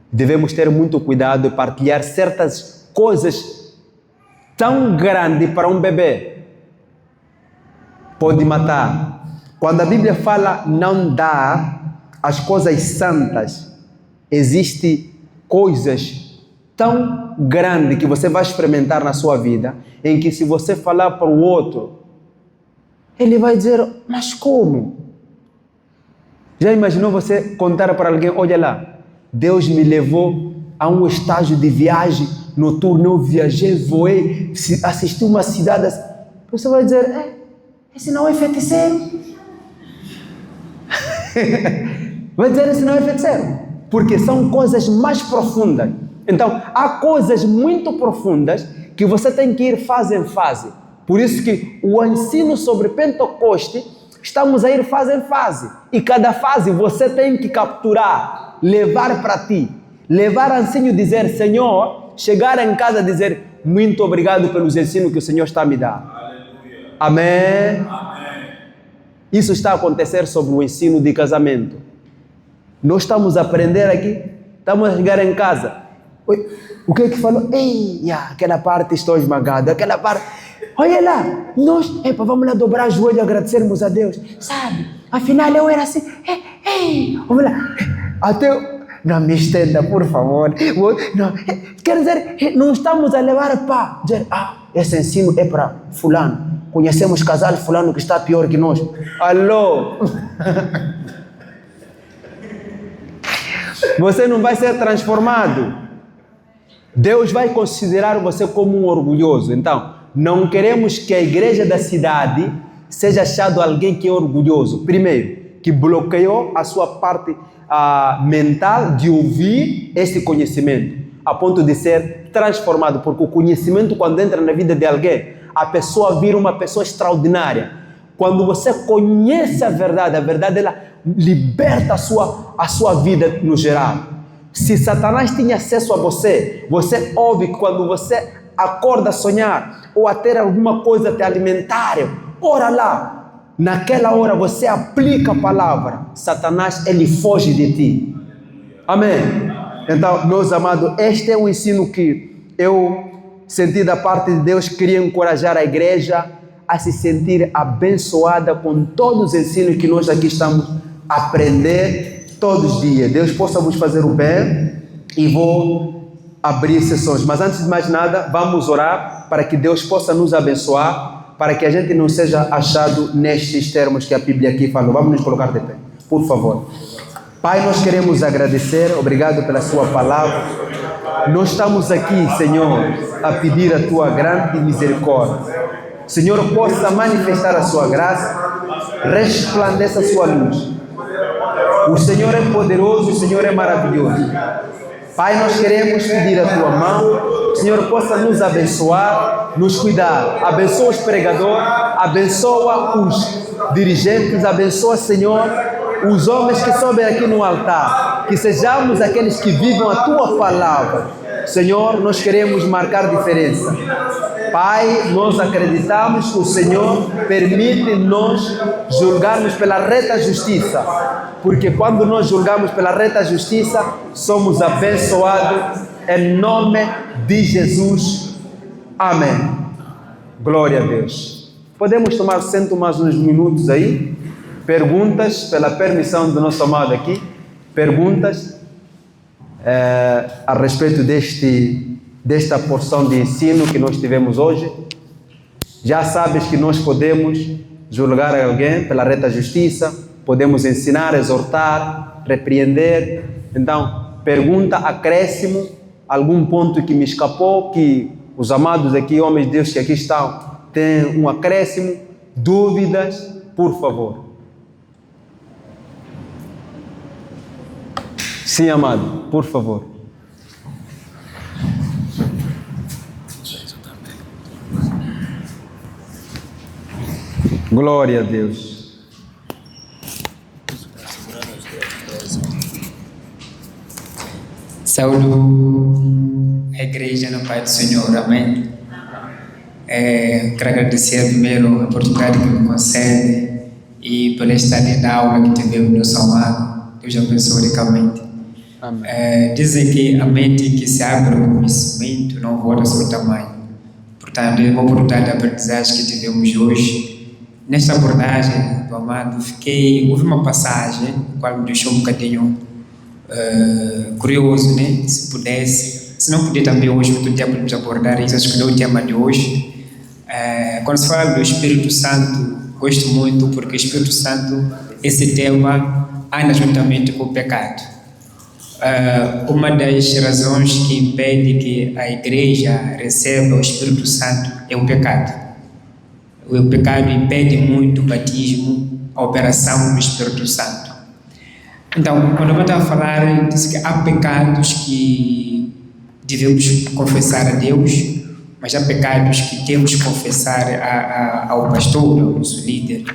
[SPEAKER 1] Devemos ter muito cuidado e partilhar certas coisas tão grande para um bebê. Pode matar. Quando a Bíblia fala não dá as coisas santas, existe coisas tão grandes que você vai experimentar na sua vida, em que se você falar para o outro, ele vai dizer, mas como? Já imaginou você contar para alguém, olha lá, Deus me levou a um estágio de viagem noturno, eu viajei, voei, assisti uma cidade. Você vai dizer, esse não é feiticeiro. Vai dizer, esse não é feiticeiro. Porque são coisas mais profundas. Então, há coisas muito profundas que você tem que ir fase em fase. Por isso que o ensino sobre Pentecoste, estamos a ir fase em fase. E cada fase você tem que capturar, levar para ti. Levar a ensino, dizer, Senhor, chegar em casa e dizer, muito obrigado pelos ensinos que o Senhor está a me dar. Amém? Amém. Isso está a acontecer sobre o ensino de casamento. Nós estamos a aprender aqui, estamos a chegar em casa. O que é que falou? Ei, aquela parte estou esmagado, aquela parte... Olha lá, nós, vamos lá dobrar o joelho e agradecermos a Deus. Sabe, afinal eu era assim, vamos lá, até... Não me estenda, por favor. Não, quer dizer, não estamos a levar para dizer, esse ensino é para fulano. Conhecemos casal fulano que está pior que nós. Alô? Você não vai ser transformado. Deus vai considerar você como um orgulhoso. Então, não queremos que a igreja da cidade seja achado alguém que é orgulhoso. Primeiro, que bloqueou a sua parte mental de ouvir este conhecimento, a ponto de ser transformado, porque o conhecimento, quando entra na vida de alguém, a pessoa vira uma pessoa extraordinária. Quando você conhece a verdade ela liberta a sua vida no geral. Se Satanás tinha acesso a você, você ouve que quando você acorda a sonhar, ou a ter alguma coisa a te alimentar, ora lá. Naquela hora você aplica a palavra, Satanás, ele foge de ti. Amém? Então, meus amados, este é um ensino que eu senti da parte de Deus, queria encorajar a igreja a se sentir abençoada com todos os ensinos que nós aqui estamos a aprender todos os dias. Deus possa vos fazer o bem e vou abrir sessões. Mas antes de mais nada, vamos orar para que Deus possa nos abençoar, para que a gente não seja achado nestes termos que a Bíblia aqui falou. Vamos nos colocar de pé, por favor. Pai, nós queremos agradecer, obrigado pela sua palavra. Nós estamos aqui, Senhor, a pedir a tua grande misericórdia. Senhor, possa manifestar a sua graça, resplandeça a sua luz. O Senhor é poderoso, o Senhor é maravilhoso. Pai, nós queremos pedir a tua mão, Senhor, possa nos abençoar, nos cuidar. Abençoa os pregadores, abençoa os dirigentes, abençoa, Senhor, os homens que sobem aqui no altar, que sejamos aqueles que vivam a tua palavra. Senhor, nós queremos marcar diferença. Pai, nós acreditamos que o Senhor permite-nos julgarmos pela reta justiça, porque quando nós julgamos pela reta justiça, somos abençoados em nome de Jesus. Amém. Glória a Deus. Podemos tomar assento mais uns minutos aí? Perguntas, pela permissão do nosso amado aqui, perguntas a respeito desta porção de ensino que nós tivemos hoje. Já sabes que nós podemos julgar alguém pela reta justiça, podemos ensinar, exortar, repreender. Então, pergunta, acréscimo, algum ponto que me escapou, que os amados aqui, homens de Deus que aqui estão, têm um acréscimo, dúvidas, por favor. Sim, amado, por favor. Glória a Deus.
[SPEAKER 3] Saúdo a igreja no Pai do Senhor, amém? Quero agradecer primeiro a oportunidade que me concede e por esta linda aula que tivemos no nosso amado. Deus abençoe ricamente. Dizem que a mente que se abre ao conhecimento não volta ao seu tamanho. Portanto, é uma oportunidade de aprendizagem que tivemos hoje. Nesta abordagem do amado, houve uma passagem, a qual me deixou um bocadinho curioso, né? Se pudesse, se não puder também hoje, outro dia podemos abordar isso, acho que não é o tema de hoje. Quando se fala do Espírito Santo, gosto muito, porque o Espírito Santo, esse tema, anda juntamente com o pecado. Uma das razões que impede que a igreja receba o Espírito Santo é o pecado. O pecado impede muito o batismo, a operação do Espírito Santo. Então, quando eu estava a falar, disse que há pecados que devemos confessar a Deus, mas há pecados que temos que confessar ao pastor, ao nosso líder.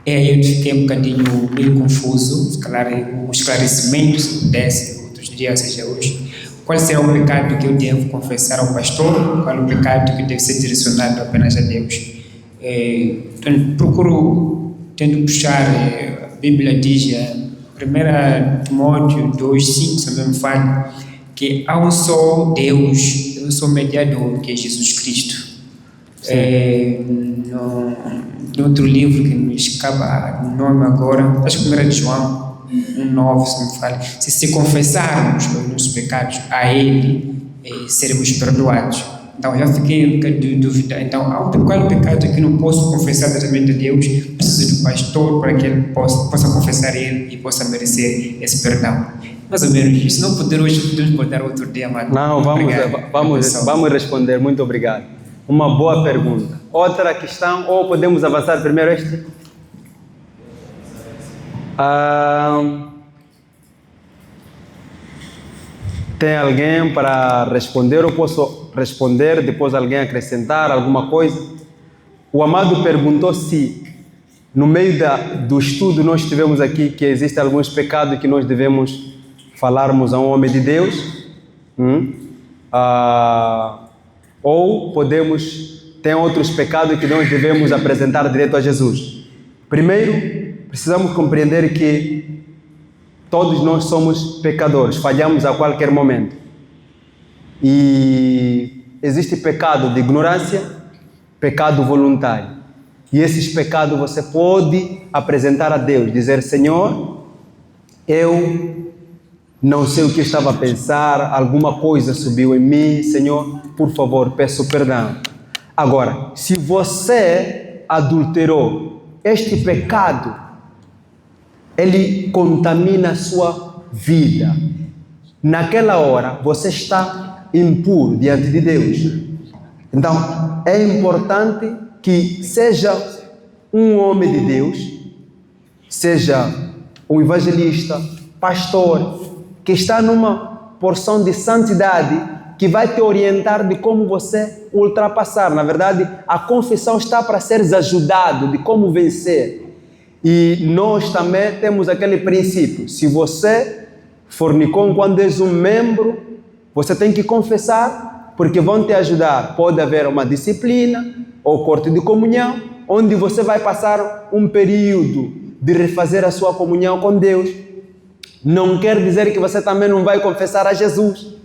[SPEAKER 3] E aí eu fiquei um bocadinho meio confuso, se calhar um esclarecimento, se pudesse, outros dias, seja hoje. Qual será o pecado que eu devo confessar ao pastor? Qual é o pecado que deve ser direcionado apenas a Deus? Então, procuro, tento puxar, a Bíblia diz, 1 Timóteo 2,5, se não me falho, que há um só Deus, um só mediador, que é Jesus Cristo. No outro livro que me escapa o nome agora, acho que 1 João 1,9, se não me falho, se confessarmos os nossos pecados a Ele, seremos perdoados. Então, já fiquei um bocadinho de dúvida. Então, qual é o pecado que não posso confessar diretamente a Deus? Preciso do pastor para que ele possa confessar a Ele e possa merecer esse perdão. Mais ou menos isso. Se não puder hoje, podemos botar outro dia, mano.
[SPEAKER 1] Não, vamos responder. Muito obrigado. Uma boa pergunta. Outra questão, ou podemos avançar primeiro este? Tem alguém para responder ou posso responder, depois alguém acrescentar alguma coisa? O amado perguntou se no meio do estudo nós tivemos aqui que existem alguns pecados que nós devemos falarmos a um homem de Deus. Ou tem outros pecados que nós devemos apresentar direto a Jesus. Primeiro, precisamos compreender que todos nós somos pecadores, falhamos a qualquer momento. E existe pecado de ignorância, pecado voluntário. E esses pecados você pode apresentar a Deus, dizer: Senhor, eu não sei o que estava a pensar, alguma coisa subiu em mim, Senhor, por favor, peço perdão. Agora, se você adulterou, este pecado, ele contamina a sua vida. Naquela hora, você está impuro diante de Deus. Então, é importante que seja um homem de Deus, seja um evangelista, pastor, que está numa porção de santidade, que vai te orientar de como você ultrapassar. Na verdade, a confissão está para seres ajudado de como vencer. E nós também temos aquele princípio: se você fornicou quando és um membro, você tem que confessar, porque vão te ajudar. Pode haver uma disciplina ou corte de comunhão, onde você vai passar um período de refazer a sua comunhão com Deus. Não quer dizer que você também não vai confessar a Jesus.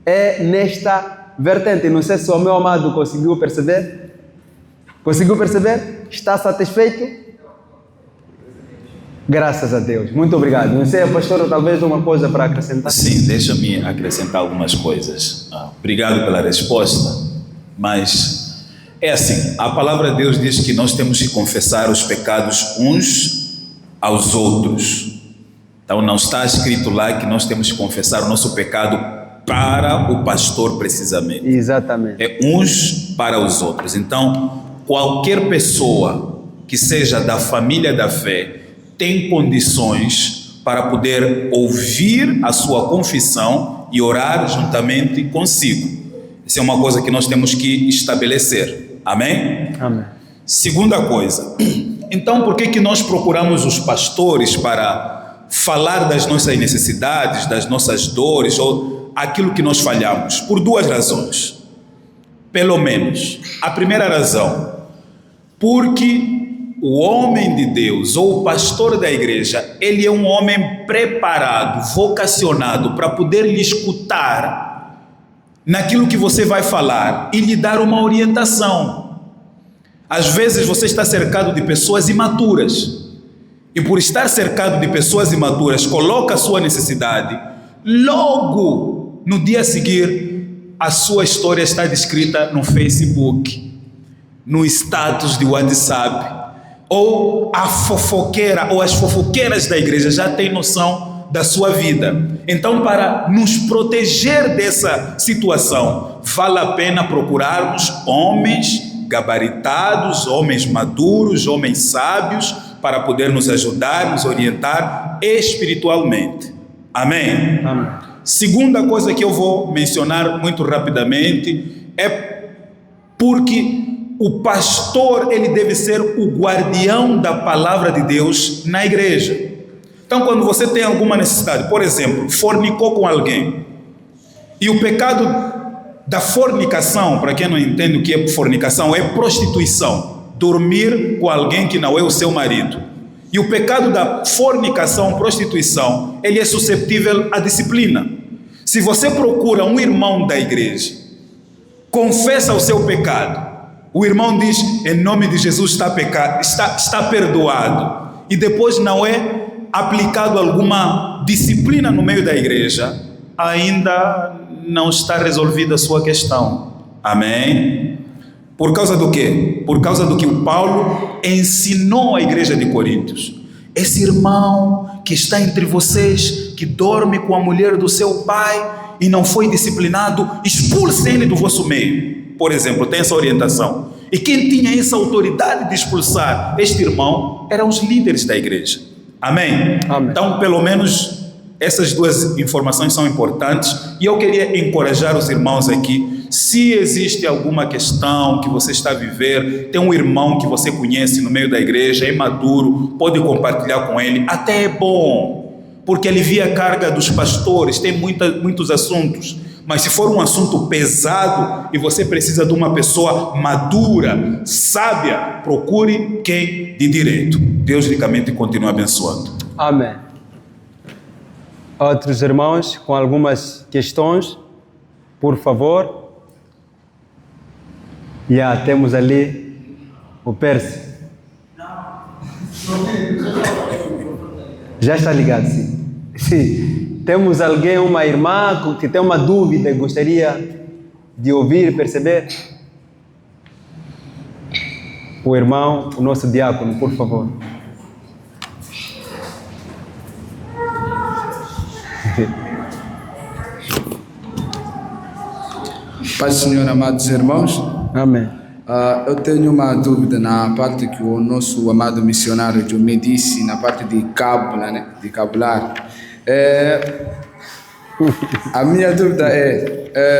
[SPEAKER 1] É nesta vertente. Não sei se o meu amado conseguiu perceber. Conseguiu perceber? Está satisfeito? Graças a Deus. Muito obrigado. Não sei, pastor, talvez uma coisa para acrescentar?
[SPEAKER 4] Sim, deixa-me acrescentar algumas coisas. Obrigado pela resposta. Mas é assim, a palavra de Deus diz que nós temos que confessar os pecados uns aos outros. Então não está escrito lá que nós temos que confessar o nosso pecado para o pastor precisamente.
[SPEAKER 1] Exatamente.
[SPEAKER 4] É uns para os outros. Então, qualquer pessoa que seja da família da fé tem condições para poder ouvir a sua confissão e orar juntamente consigo. Essa é uma coisa que nós temos que estabelecer. Amém?
[SPEAKER 1] Amém.
[SPEAKER 4] Segunda coisa. Então, por que nós procuramos os pastores para falar das nossas necessidades, das nossas dores ou aquilo que nós falhamos? Por duas razões. Pelo menos. A primeira razão, porque o homem de Deus ou o pastor da igreja, ele é um homem preparado, vocacionado para poder lhe escutar naquilo que você vai falar e lhe dar uma orientação. Às vezes você está cercado de pessoas imaturas e por estar cercado de pessoas imaturas, coloca a sua necessidade, logo no dia a seguir a sua história está descrita no Facebook, no status de WhatsApp, ou a fofoqueira ou as fofoqueiras da igreja já têm noção da sua vida. Então, para nos proteger dessa situação, vale a pena procurarmos homens gabaritados, homens maduros, homens sábios, para poder nos ajudar, nos orientar espiritualmente. Amém?
[SPEAKER 1] Amém.
[SPEAKER 4] Segunda coisa que eu vou mencionar muito rapidamente é porque o pastor, ele deve ser o guardião da palavra de Deus na igreja. Então, quando você tem alguma necessidade, por exemplo, fornicou com alguém, e o pecado da fornicação, para quem não entende o que é fornicação, é prostituição, dormir com alguém que não é o seu marido. E o pecado da fornicação, prostituição, ele é susceptível à disciplina. Se você procura um irmão da igreja, confessa o seu pecado, o irmão diz, em nome de Jesus está perdoado, e depois não é aplicado alguma disciplina no meio da igreja, ainda não está resolvida a sua questão. Amém? Por causa do quê? Por causa do que o Paulo ensinou à igreja de Coríntios. Esse irmão que está entre vocês, que dorme com a mulher do seu pai e não foi disciplinado, expulse ele do vosso meio. Por exemplo, tem essa orientação. E quem tinha essa autoridade de expulsar este irmão eram os líderes da igreja. Amém?
[SPEAKER 1] Amém.
[SPEAKER 4] Então, pelo menos, essas duas informações são importantes. E eu queria encorajar os irmãos aqui. Se existe alguma questão que você está a viver, tem um irmão que você conhece no meio da igreja, é maduro, pode compartilhar com ele. Até é bom. porque alivia a carga dos pastores, tem muitos assuntos. Mas se for um assunto pesado e você precisa de uma pessoa madura, sábia, procure quem de direito. Deus ricamente continua abençoando.
[SPEAKER 1] Amém. Outros irmãos com algumas questões, por favor. Temos ali o Pércio. Já está ligado, sim. Sim. Temos alguém, uma irmã que tem uma dúvida e gostaria de ouvir e perceber? O irmão, o nosso diácono, por favor.
[SPEAKER 5] Paz do Senhor, amados irmãos.
[SPEAKER 1] Amém.
[SPEAKER 5] Eu tenho uma dúvida na parte que o nosso amado missionário me disse, na parte de cábula, né? De cabular. A minha dúvida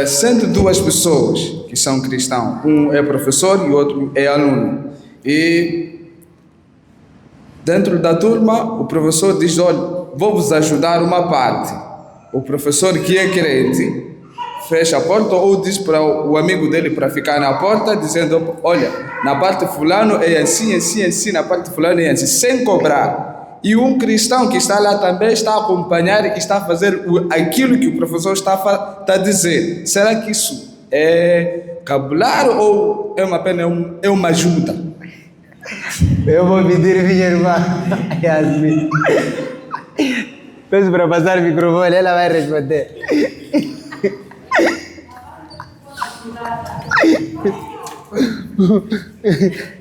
[SPEAKER 5] sendo duas pessoas que são cristãos, um é professor e o outro é aluno, e dentro da turma o professor diz: olha, vou vos ajudar uma parte. O professor, que é crente, fecha a porta ou diz para o amigo dele para ficar na porta, dizendo: olha, na parte fulano é assim, assim, assim, na parte fulano é assim, sem cobrar. E um cristão que está lá também está a acompanhar e está a fazer aquilo que o professor está a dizer. Será que isso é cabular ou é uma ajuda?
[SPEAKER 1] Eu vou pedir minha irmã Yasmin. Peço para passar o microfone, ela vai responder.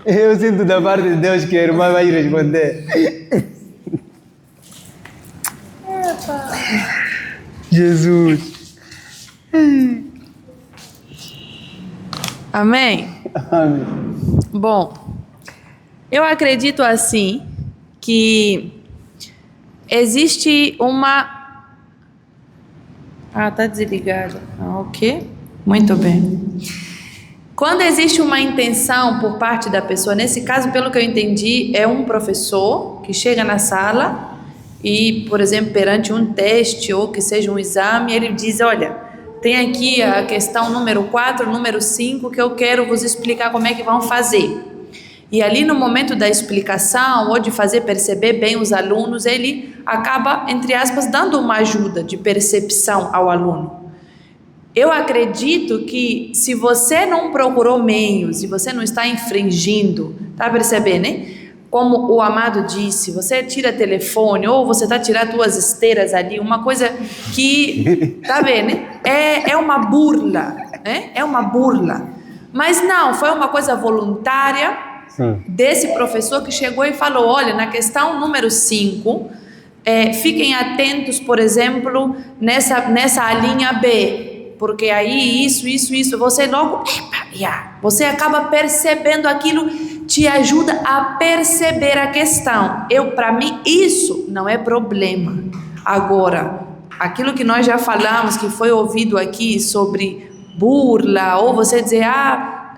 [SPEAKER 1] Eu sinto da parte de Deus que a irmã vai responder. Jesus.
[SPEAKER 2] Amém?
[SPEAKER 1] Amém.
[SPEAKER 2] Bom, eu acredito assim que existe uma... tá desligado. Ok. Muito bem. Quando existe uma intenção por parte da pessoa, nesse caso, pelo que eu entendi, é um professor que chega na sala e, por exemplo, perante um teste ou que seja um exame, ele diz: olha, tem aqui a questão número 4, número 5, que eu quero vos explicar como é que vão fazer. E ali no momento da explicação ou de fazer perceber bem os alunos, ele acaba, entre aspas, dando uma ajuda de percepção ao aluno. Eu acredito que se você não procurou meios e você não está infringindo, tá percebendo, né? Como o amado disse, você tira telefone ou você está tirando duas esteiras ali, uma coisa que, tá vendo, né? É uma burla, né? É uma burla. Mas não, foi uma coisa voluntária desse professor que chegou e falou: olha, na questão número 5, fiquem atentos, por exemplo, nessa linha B, porque aí isso, você logo, você acaba percebendo aquilo, te ajuda a perceber a questão. Para mim, isso não é problema. Agora, aquilo que nós já falamos, que foi ouvido aqui sobre burla, ou você dizer: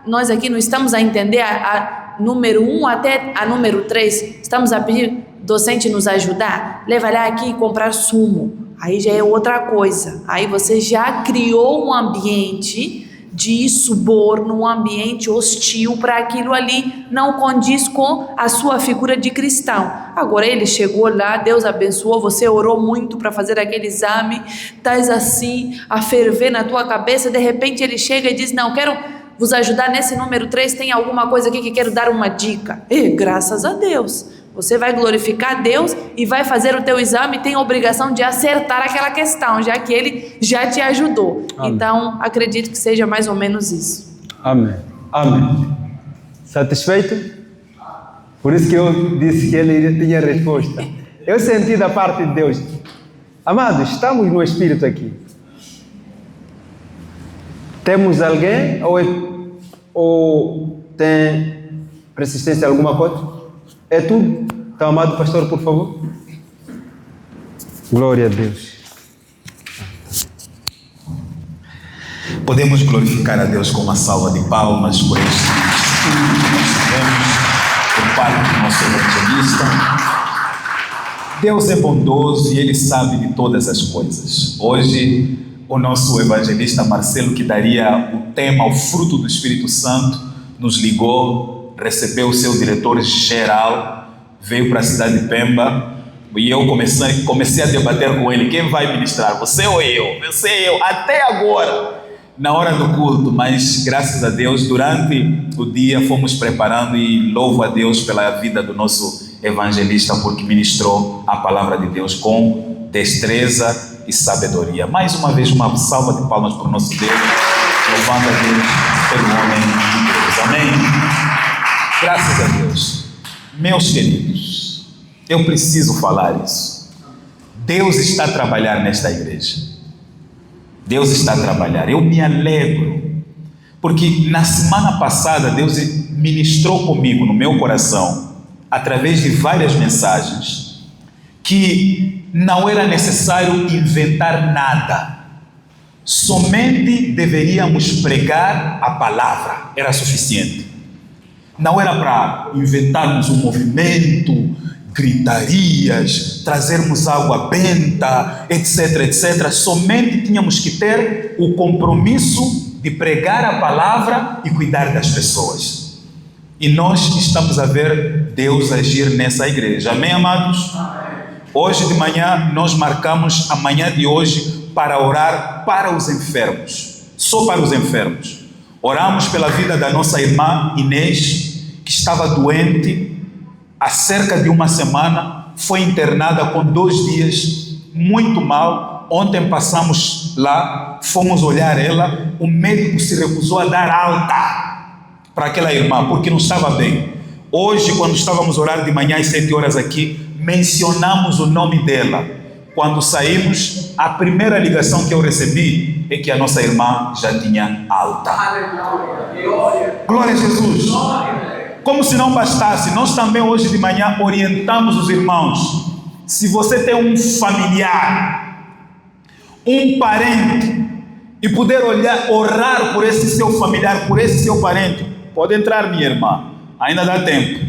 [SPEAKER 2] nós aqui não estamos a entender a número 1 até a número 3, estamos a pedir docente nos ajudar, leva lá aqui e comprar sumo. Aí já é outra coisa. Aí você já criou um ambiente de suborno, um ambiente hostil para aquilo ali, não condiz com a sua figura de cristão. Agora ele chegou lá, Deus abençoou, você orou muito para fazer aquele exame, estás assim, a ferver na tua cabeça, de repente ele chega e diz: não, quero vos ajudar nesse número 3, tem alguma coisa aqui que quero dar uma dica. Graças a Deus, você vai glorificar Deus e vai fazer o teu exame e tem a obrigação de acertar aquela questão, já que ele já te ajudou. Amém. Então, acredito que seja mais ou menos isso.
[SPEAKER 1] Amém. Amém. Satisfeito? Por isso que eu disse que ele tinha resposta. Eu senti da parte de Deus. Amados, estamos no Espírito aqui. Temos alguém ou tem persistência alguma coisa? É tudo? Então, amado pastor, por favor. Glória a Deus.
[SPEAKER 4] Podemos glorificar a Deus com uma salva de palmas por este estudo que nós tivemos por parte do nosso evangelista. Deus é bondoso e Ele sabe de todas as coisas. Hoje, o nosso evangelista Marcelo, que daria o tema, o fruto do Espírito Santo, nos ligou, recebeu o seu diretor-geral, veio para a cidade de Pemba, e eu comecei a debater com ele, quem vai ministrar, você ou eu? Você ou eu, até agora, na hora do culto, mas graças a Deus, durante o dia fomos preparando e louvo a Deus pela vida do nosso evangelista, porque ministrou a palavra de Deus com destreza e sabedoria. Mais uma vez, uma salva de palmas para o nosso Deus, louvando a Deus pelo homem de Deus. Amém? Graças a Deus. Meus queridos, eu preciso falar isso. Deus está a trabalhar nesta igreja. Deus está a trabalhar. Eu me alegro, porque na semana passada Deus ministrou comigo no meu coração, através de várias mensagens, que não era necessário inventar nada, somente deveríamos pregar a palavra, era suficiente. Não era para inventarmos um movimento, gritarias, trazermos água benta, etc, etc. Somente tínhamos que ter o compromisso de pregar a palavra e cuidar das pessoas. E nós estamos a ver Deus agir nessa igreja. Amém, amados? Hoje de manhã nós marcamos a manhã de hoje para orar para os enfermos, só para os enfermos. Oramos pela vida da nossa irmã Inês, que estava doente há cerca de uma semana, foi internada com 2 dias, muito mal. Ontem passamos lá, fomos olhar ela, o médico se recusou a dar alta para aquela irmã, porque não estava bem. Hoje, quando estávamos a orar de manhã às 7 horas aqui, mencionamos o nome dela. Quando saímos, a primeira ligação que eu recebi é que a nossa irmã já tinha alta. Glória a Jesus. Como se não bastasse, nós também hoje de manhã orientamos os irmãos. Se você tem um familiar, um parente, e puder orar por esse seu familiar, por esse seu parente, pode entrar, minha irmã, ainda dá tempo.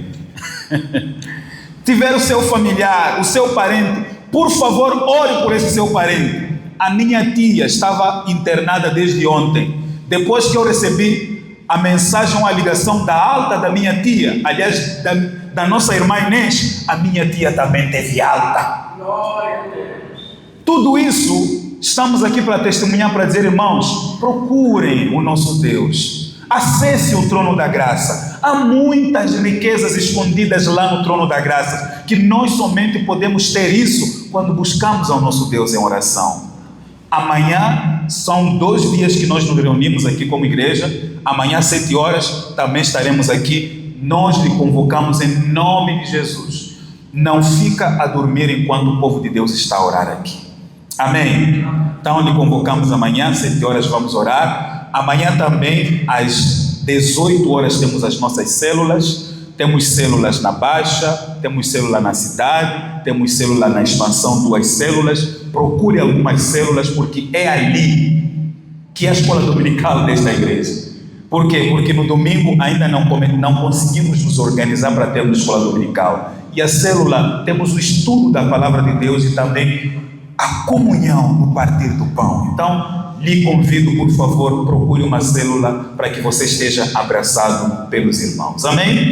[SPEAKER 4] Tiver o seu familiar, o seu parente, por favor, ore por esse seu parente. A minha tia estava internada desde ontem. Depois que eu recebi a mensagem ou a ligação da alta da minha tia, aliás, da nossa irmã Inês, a minha tia também teve alta. Tudo isso, estamos aqui para testemunhar, para dizer, irmãos, procurem o nosso Deus. Acesse o trono da graça. Há muitas riquezas escondidas lá no trono da graça, que nós somente podemos ter isso quando buscamos ao nosso Deus em oração. Amanhã são 2 dias que nós nos reunimos aqui como igreja. Amanhã às 7 horas também estaremos aqui. Nós lhe convocamos em nome de Jesus. Não fica a dormir enquanto o povo de Deus está a orar aqui. Amém? Então lhe convocamos amanhã às 7 horas, vamos orar. Amanhã também às 18 horas temos as nossas células. Temos células na Baixa, temos célula na cidade, temos célula na expansão, 2 células. Procure algumas células, porque é ali que é a escola dominical desta igreja. Por quê? Porque no domingo ainda não conseguimos nos organizar para termos escola dominical. E a célula, temos o estudo da palavra de Deus e também a comunhão no partir do pão. Então, lhe convido, por favor, procure uma célula para que você esteja abraçado pelos irmãos. Amém?